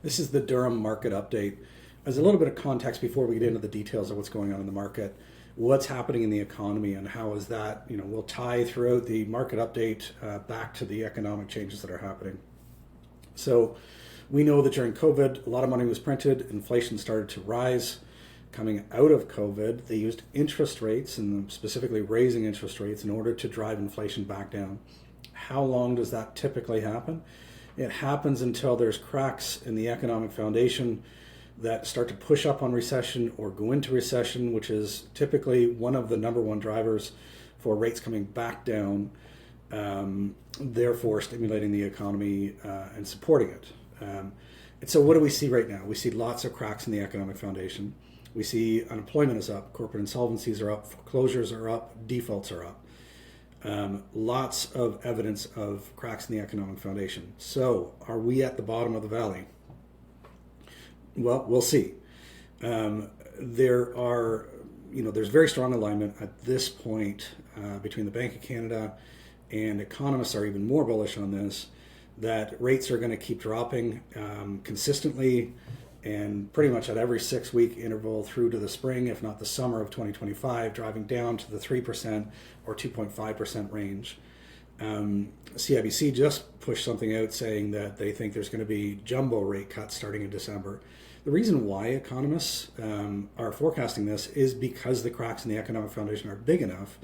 This is the Durham Market update. As a little bit of context before we get into the details of what's going on in the market, what's happening in the economy and how is that, will tie throughout the market update back to the economic changes that are happening. So we know that during COVID, a lot of money was printed, inflation started to rise. Coming out of COVID, they used interest rates and specifically raising interest rates in order to drive inflation back down. How long does that typically happen? It happens until there's cracks in the economic foundation that start to push up on recession or go into recession, which is typically one of the number one drivers for rates coming back down, therefore stimulating the economy and supporting it. And so what do we see right now? We see lots of cracks in the economic foundation. We see unemployment is up, corporate insolvencies are up, foreclosures are up, defaults are up. Lots of evidence of cracks in the economic foundation. So are we at the bottom of the valley? Well, we'll see. There's very strong alignment at this point between the Bank of Canada, and economists are even more bullish on this, that rates are going to keep dropping consistently and pretty much at every 6-week interval through to the spring, if not the summer of 2025, driving down to the 3% or 2.5% range. CIBC just pushed something out saying that they think there's going to be jumbo rate cuts starting in December. The reason why economists are forecasting this is because the cracks in the economic foundation are big enough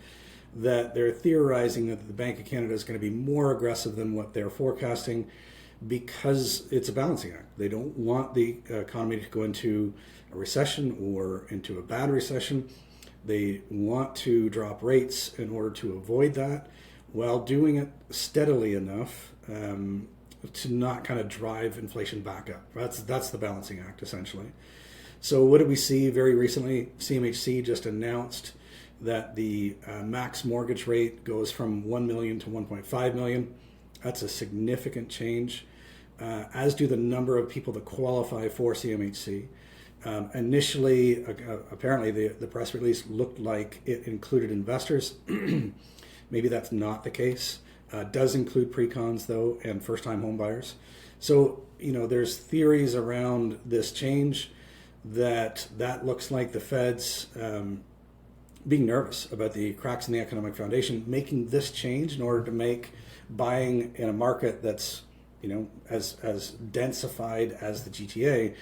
that they're theorizing that the Bank of Canada is going to be more aggressive than what they're forecasting, because it's a balancing act. They don't want the economy to go into a recession or into a bad recession. They want to drop rates in order to avoid that, while doing it steadily enough to not kind of drive inflation back up. That's the balancing act, essentially. So what did we see very recently? CMHC just announced that the max mortgage rate goes from $1 million to $1.5 million. That's a significant change, as do the number of people that qualify for CMHC. Initially, apparently the press release looked like it included investors. Maybe that's not the case. Does include pre-cons, though, and first-time home buyers. So, there's theories around this change that looks like the Fed's being nervous about the cracks in the economic foundation, making this change in order to make buying in a market that's as densified as the GTA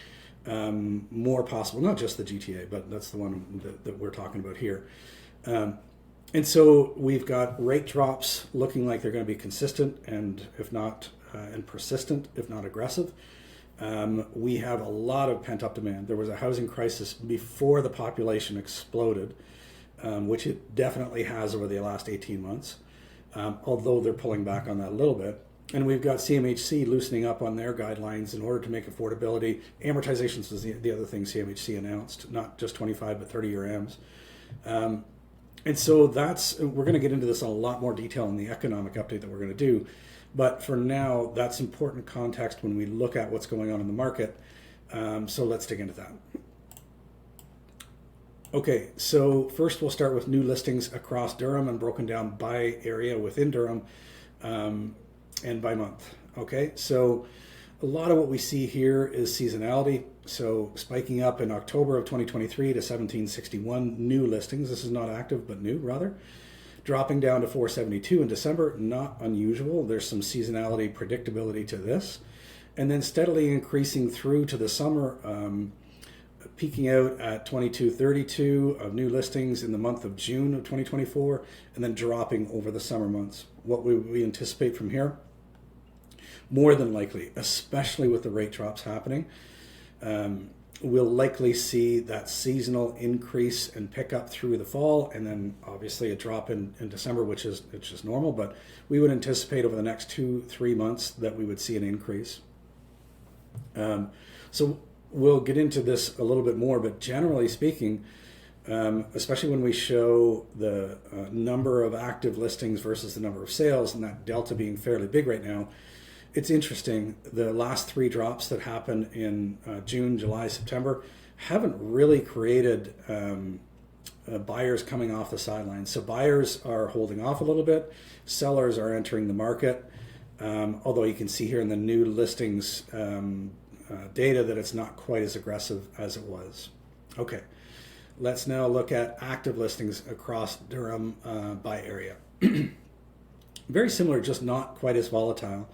more possible. Not just the GTA, but that's the one that we're talking about here. And so we've got rate drops looking like they're going to be consistent and if not and persistent, if not aggressive. We have a lot of pent-up demand. There was a housing crisis before the population exploded, which it definitely has over the last 18 months. Although they're pulling back on that a little bit. And we've got CMHC loosening up on their guidelines in order to make affordability. Amortizations was the other thing CMHC announced, not just 25 but 30-year AMs. And so we're going to get into this in a lot more detail in the economic update that we're going to do. But for now, that's important context when we look at what's going on in the market. So let's dig into that. Okay, so first we'll start with new listings across Durham and broken down by area within Durham and by month. Okay, so a lot of what we see here is seasonality. So spiking up in October of 2023 to 1761 new listings. This is not active, but new rather. Dropping down to 472 in December, not unusual. There's some seasonality predictability to this. And then steadily increasing through to the summer, peaking out at 2232 of new listings in the month of June of 2024, and then dropping over the summer months. What we anticipate from here? More than likely, especially with the rate drops happening, we'll likely see that seasonal increase and pick up through the fall, and then obviously a drop in December, which is just normal, but we would anticipate over the next 2-3 months that we would see an increase. So we'll get into this a little bit more, but generally speaking, especially when we show the number of active listings versus the number of sales, and that delta being fairly big right now, it's interesting. The last 3 drops that happened in June, July, September haven't really created buyers coming off the sidelines. So buyers are holding off a little bit. Sellers are entering the market. Although you can see here in the new listings data that it's not quite as aggressive as it was. Okay, let's now look at active listings across Durham by area. Very similar, just not quite as volatile,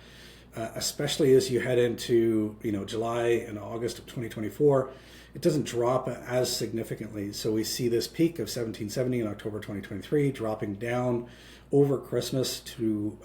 especially as you head into July and August of 2024. It doesn't drop as significantly. So we see this peak of 1770 in October 2023, dropping down over Christmas to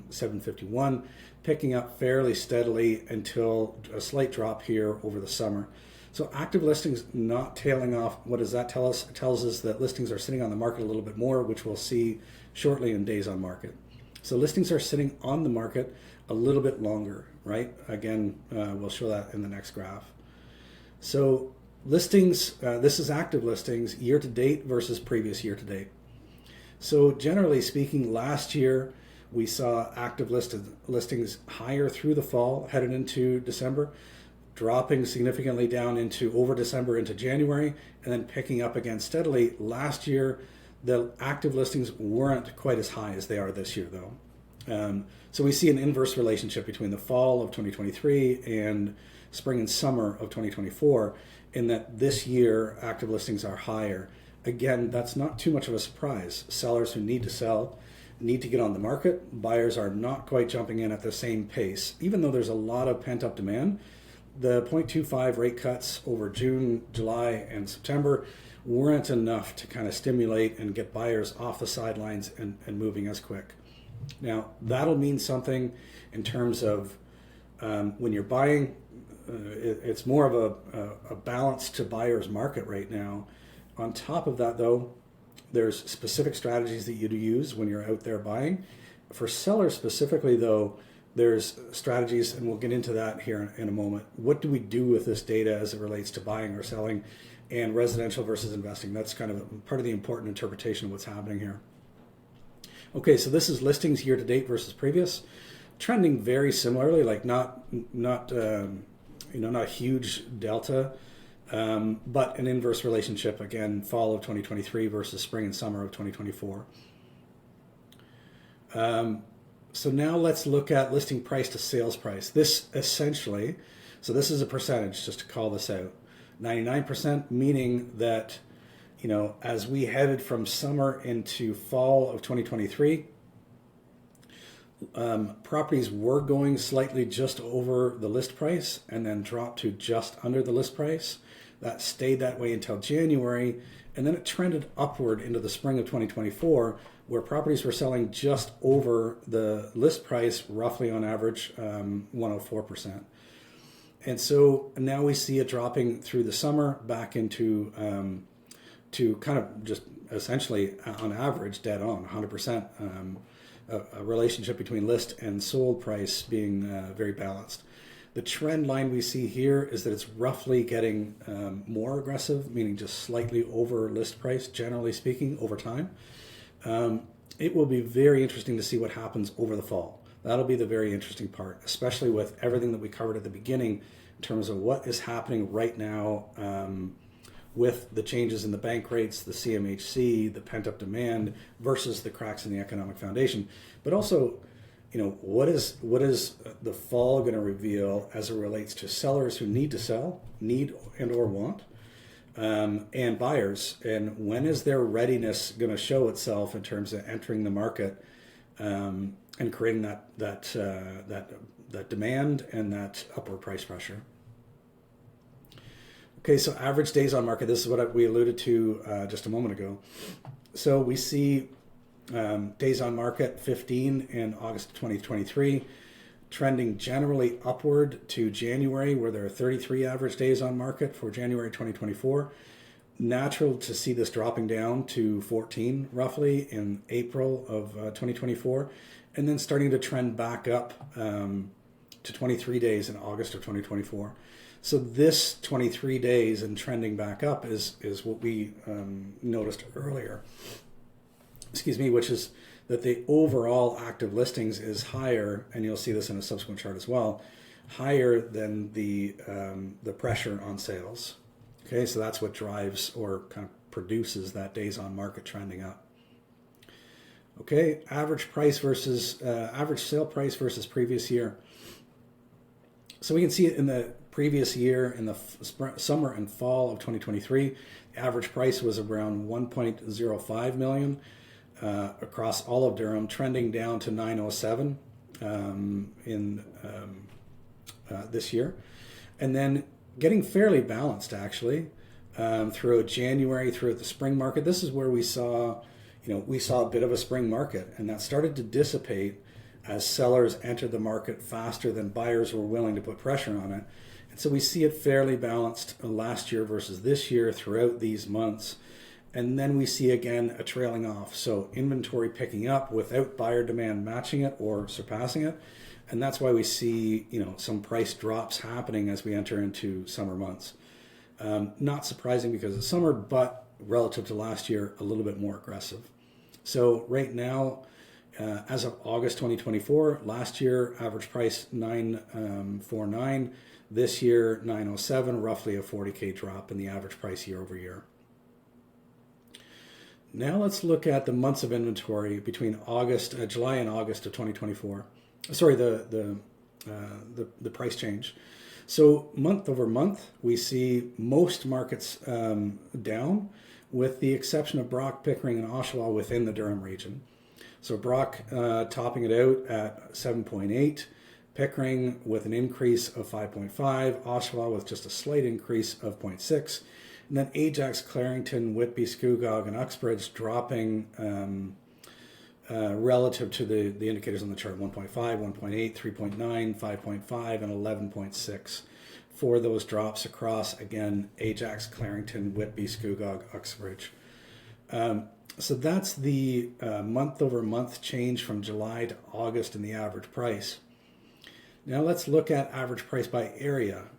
751, picking up fairly steadily until a slight drop here over the summer. So active listings not tailing off. What does that tell us? It tells us that listings are sitting on the market a little bit more, which we'll see shortly in days on market. So listings are sitting on the market a little bit longer, right? Again, we'll show that in the next graph. So listings, this is active listings year to date versus previous year to date. So generally speaking, last year we saw active listings higher through the fall, headed into December, dropping significantly down into over December into January, and then picking up again steadily. Last year, the active listings weren't quite as high as they are this year, though. So we see an inverse relationship between the fall of 2023 and spring and summer of 2024, in that this year active listings are higher. Again, that's not too much of a surprise. Sellers who need to sell need to get on the market. Buyers are not quite jumping in at the same pace, even though there's a lot of pent-up demand. The 0.25 rate cuts over June, July, and September weren't enough to kind of stimulate and get buyers off the sidelines and moving as quick. Now, that'll mean something in terms of when you're buying, it's more of a balance to buyer's market right now. On top of that, though, there's specific strategies that you use when you're out there buying. For sellers specifically, though, there's strategies, and we'll get into that here in a moment. What do we do with this data as it relates to buying or selling and residential versus investing? That's kind of part of the important interpretation of what's happening here. Okay, so this is listings year to date versus previous, trending very similarly, like not a huge delta, but an inverse relationship, again, fall of 2023 versus spring and summer of 2024. So now let's look at listing price to sales price. This essentially, so this is a percentage, just to call this out. 99%, meaning that, as we headed from summer into fall of 2023, properties were going slightly just over the list price and then dropped to just under the list price. That stayed that way until January, and then it trended upward into the spring of 2024, where properties were selling just over the list price, roughly on average 104%. And so now we see it dropping through the summer back into to kind of just essentially on average dead on 100%, a relationship between list and sold price being very balanced. The trend line we see here is that it's roughly getting more aggressive, meaning just slightly over list price, generally speaking, over time. It will be very interesting to see what happens over the fall. That'll be the very interesting part, especially with everything that we covered at the beginning in terms of what is happening right now with the changes in the bank rates, the CMHC, the pent-up demand versus the cracks in the economic foundation. But also, what is the fall going to reveal as it relates to sellers who need to sell, need and or want, and buyers, and when is their readiness going to show itself in terms of entering the market and creating that demand and that upward price pressure. Okay, so average days on market. This is what we alluded to just a moment ago. So we see days on market 15 in August 2023, trending generally upward to January, where there are 33 average days on market for January 2024. Natural to see this dropping down to 14 roughly in April of 2024, and then starting to trend back up to 23 days in August of 2024. So this 23 days and trending back up is what we noticed earlier, which is that the overall active listings is higher, and you'll see this in a subsequent chart as well, higher than the pressure on sales. Okay, so that's what drives or kind of produces that days on market trending up. Okay, average price versus average sale price versus previous year. So we can see it in the previous year in the summer and fall of 2023, the average price was around 1.05 million across all of Durham, trending down to 907 in this year, and then getting fairly balanced actually throughout January, throughout the spring market. This is where we saw a bit of a spring market, and that started to dissipate as sellers entered the market faster than buyers were willing to put pressure on it. And so we see it fairly balanced last year versus this year throughout these months. And then we see again a trailing off. So inventory picking up without buyer demand matching it or surpassing it. And that's why we see, some price drops happening as we enter into summer months. Not surprising because it's summer, but relative to last year, a little bit more aggressive. So right now, as of August 2024, last year, average price 949, this year 907, roughly a 40K drop in the average price year over year. Now let's look at the months of inventory between July and August of 2024. Sorry, the price change. So month over month, we see most markets down, with the exception of Brock, Pickering, and Oshawa within the Durham region. So Brock topping it out at 7.8, Pickering with an increase of 5.5, Oshawa with just a slight increase of 0.6, and then Ajax, Clarington, Whitby, Scugog, and Uxbridge dropping relative to the indicators on the chart: 1.5, 1.8, 3.9, 5.5, and 11.6 for those drops across, again, Ajax, Clarington, Whitby, Scugog, Uxbridge. So that's the month-over-month change from July to August in the average price. Now let's look at average price by area.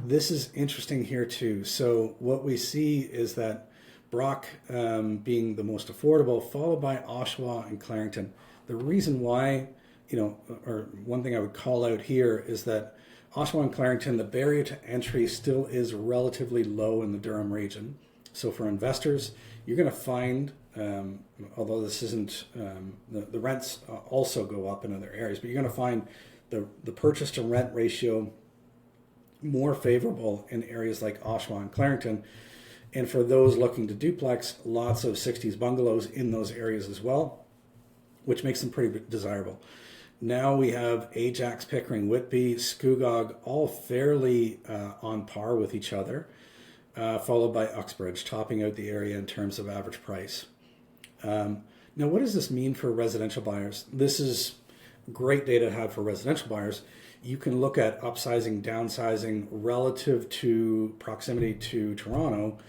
This is interesting here too. So what we see is that Brock being the most affordable, followed by Oshawa and Clarington. The reason why, or one thing I would call out here is that Oshawa and Clarington, the barrier to entry still is relatively low in the Durham region. So for investors, you're going to find, although this isn't, the rents also go up in other areas, but you're going to find the purchase to rent ratio more favorable in areas like Oshawa and Clarington. And for those looking to duplex, lots of 60s bungalows in those areas as well, which makes them pretty desirable. Now we have Ajax, Pickering, Whitby, Scugog, all fairly on par with each other, followed by Uxbridge, topping out the area in terms of average price. Now, what does this mean for residential buyers? This is great data to have for residential buyers. You can look at upsizing, downsizing relative to proximity to Toronto,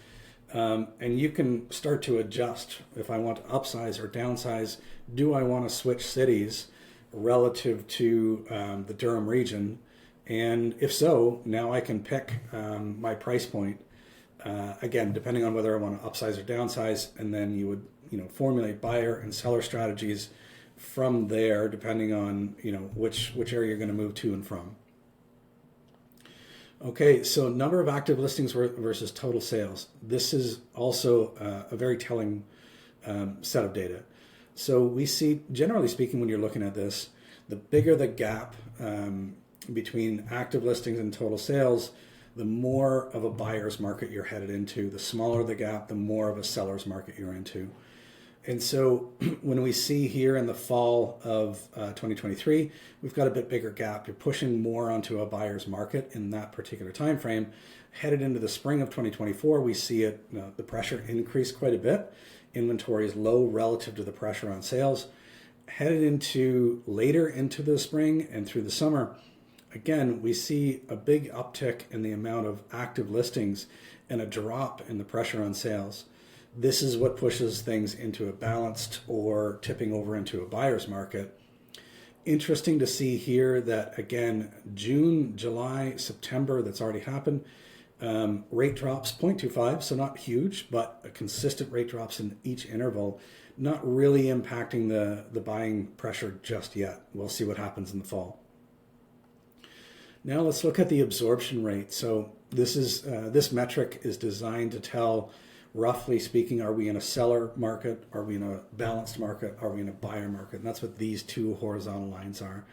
and you can start to adjust. If I want to upsize or downsize, do I want to switch cities relative to the Durham region? And if so, now I can pick my price point, again, depending on whether I want to upsize or downsize, and then you would formulate buyer and seller strategies from there, depending on which area you're going to move to and from. Okay, so number of active listings versus total sales. This is also a very telling set of data. So we see, generally speaking, when you're looking at this, the bigger the gap between active listings and total sales, the more of a buyer's market you're headed into. The smaller the gap, the more of a seller's market you're into. And so when we see here in the fall of 2023, we've got a bit bigger gap. You're pushing more onto a buyer's market in that particular time frame. Headed into the spring of 2024, we see it, the pressure increase quite a bit. Inventory is low relative to the pressure on sales. Headed into later into the spring and through the summer, again, we see a big uptick in the amount of active listings and a drop in the pressure on sales. This is what pushes things into a balanced or tipping over into a buyer's market. Interesting to see here that, again, June, July, September, that's already happened. Rate drops 0.25, so not huge, but a consistent rate drops in each interval, not really impacting the buying pressure just yet. We'll see what happens in the fall. Now let's look at the absorption rate. So this metric is designed to tell, roughly speaking, are we in a seller market? Are we in a balanced market? Are we in a buyer market? And that's what these two horizontal lines are.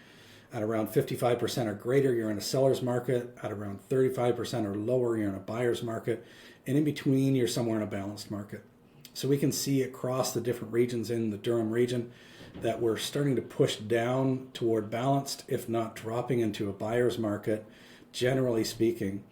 At around 55% or greater, you're in a seller's market. At around 35% or lower, you're in a buyer's market. And in between, you're somewhere in a balanced market. So we can see across the different regions in the Durham region that we're starting to push down toward balanced, if not dropping into a buyer's market, generally speaking.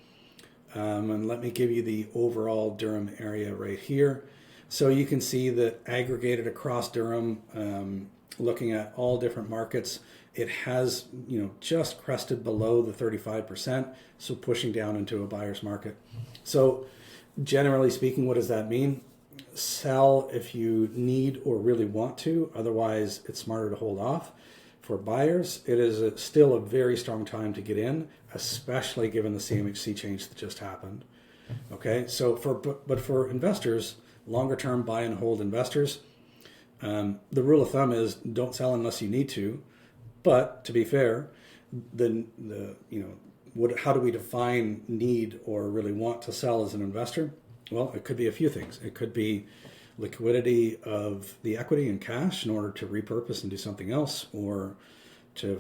And let me give you the overall Durham area right here. So you can see that aggregated across Durham, looking at all different markets, it has, just crested below the 35%, so pushing down into a buyer's market. So generally speaking, what does that mean? Sell if you need or really want to, otherwise it's smarter to hold off. For buyers, it is still a very strong time to get in, especially given the CMHC change that just happened. Okay, so for investors, longer term buy and hold investors, the rule of thumb is don't sell unless you need to. But to be fair, how do we define need or really want to sell as an investor? Well, it could be a few things. It could be liquidity of the equity and cash in order to repurpose and do something else, or to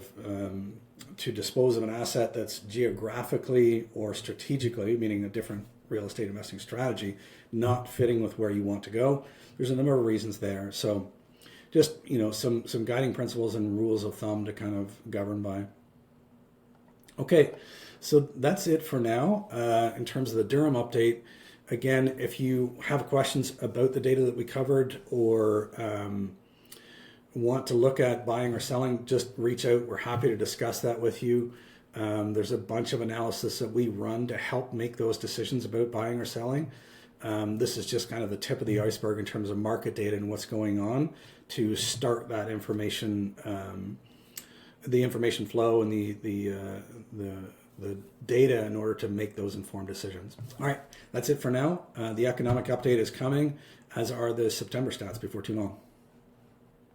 dispose of an asset that's geographically or strategically, meaning a different real estate investing strategy, not fitting with where you want to go. There's a number of reasons there. So just, some guiding principles and rules of thumb to kind of govern by. Okay, so that's it for now in terms of the Durham update. Again, if you have questions about the data that we covered, or want to look at buying or selling, just reach out. We're happy to discuss that with you. There's a bunch of analysis that we run to help make those decisions about buying or selling. This is just kind of the tip of the iceberg in terms of market data and what's going on to start that information, the information flow and the data in order to make those informed decisions. All right, that's it for now. The economic update is coming, as are the September stats before too long.